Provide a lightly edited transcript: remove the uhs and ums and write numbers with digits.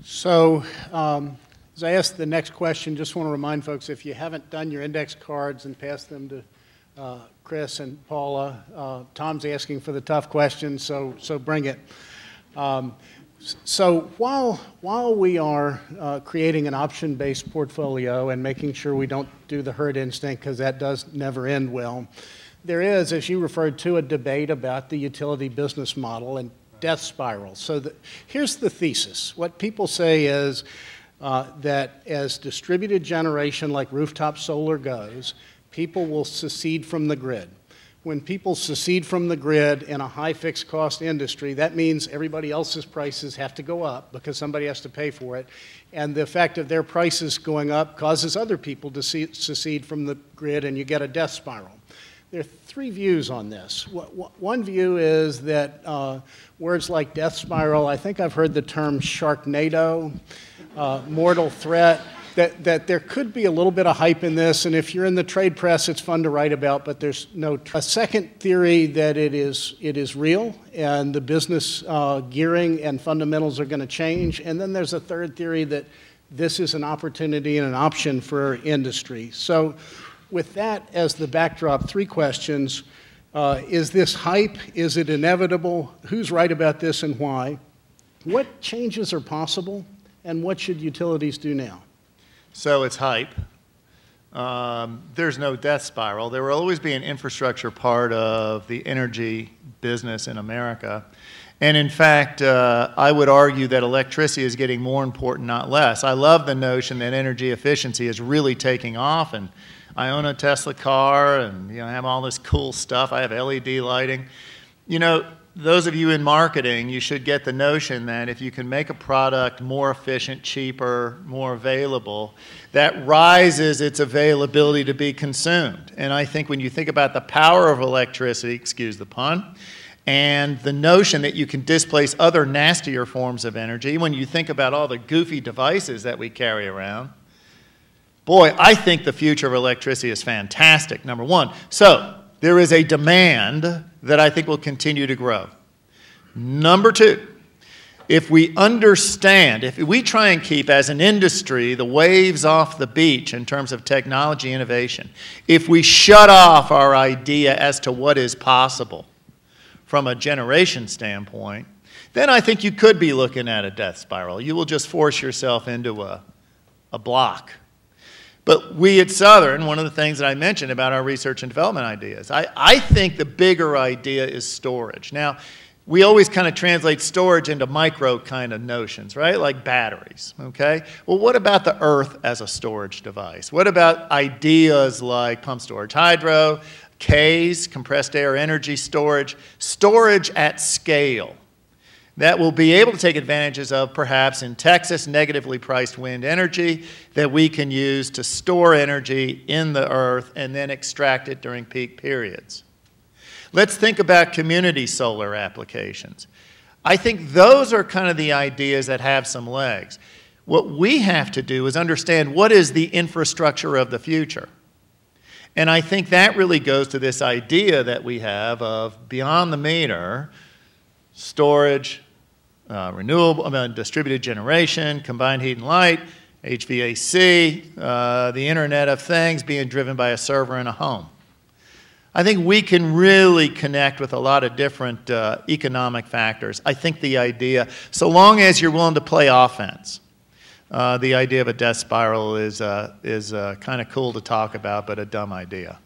So, as I ask the next question, just want to remind folks, if you haven't done your index cards and passed them to Chris and Paula, Tom's asking for the tough questions, so bring it. So while we are creating an option-based portfolio and making sure we don't do the herd instinct, because that does never end well, there is, as you referred to, a debate about the utility business model and death spiral. So here's the thesis. What people say is that as distributed generation like rooftop solar goes, people will secede from the grid. When people secede from the grid in a high fixed cost industry, that means everybody else's prices have to go up because somebody has to pay for it. And the effect of their prices going up causes other people to secede from the grid, and you get a death spiral. There are three views on this. One view is that words like death spiral, I think I've heard the term Sharknado, mortal threat, that there could be a little bit of hype in this, and if you're in the trade press, it's fun to write about, but there's no. A second theory that it is real, and the business gearing and fundamentals are going to change, and then there's a third theory that this is an opportunity and an option for industry. So with that as the backdrop, three questions. Is this hype? Is it inevitable? Who's right about this and why? What changes are possible, and what should utilities do now? So it's hype. There's no death spiral. There will always be an infrastructure part of the energy business in America. And in fact, I would argue that electricity is getting more important, not less. I love the notion that energy efficiency is really taking off. And I own a Tesla car and I have all this cool stuff. I have LED lighting. You know, those of you in marketing, you should get the notion that if you can make a product more efficient, cheaper, more available, that rises its availability to be consumed. And I think when you think about the power of electricity, excuse the pun, and the notion that you can displace other nastier forms of energy, when you think about all the goofy devices that we carry around, boy, I think the future of electricity is fantastic, number one. So there is a demand that I think will continue to grow. Number two, if we understand, if we try and keep as an industry the waves off the beach in terms of technology innovation, if we shut off our idea as to what is possible from a generation standpoint, then I think you could be looking at a death spiral. You will just force yourself into a block. But we at Southern, one of the things that I mentioned about our research and development ideas, I think the bigger idea is storage. Now, we always kind of translate storage into micro kind of notions, right? Like batteries, okay? Well, what about the Earth as a storage device? What about ideas like pump storage hydro, CAES, compressed air energy storage, storage at scale? That will be able to take advantages of, perhaps in Texas, negatively priced wind energy that we can use to store energy in the earth and then extract it during peak periods. Let's think about community solar applications. I think those are kind of the ideas that have some legs. What we have to do is understand what is the infrastructure of the future. And I think that really goes to this idea that we have of beyond the meter, storage, renewable, distributed generation, combined heat and light, HVAC, the Internet of Things being driven by a server in a home. I think we can really connect with a lot of different economic factors. I think the idea, so long as you're willing to play offense, the idea of a death spiral is kind of cool to talk about, but a dumb idea.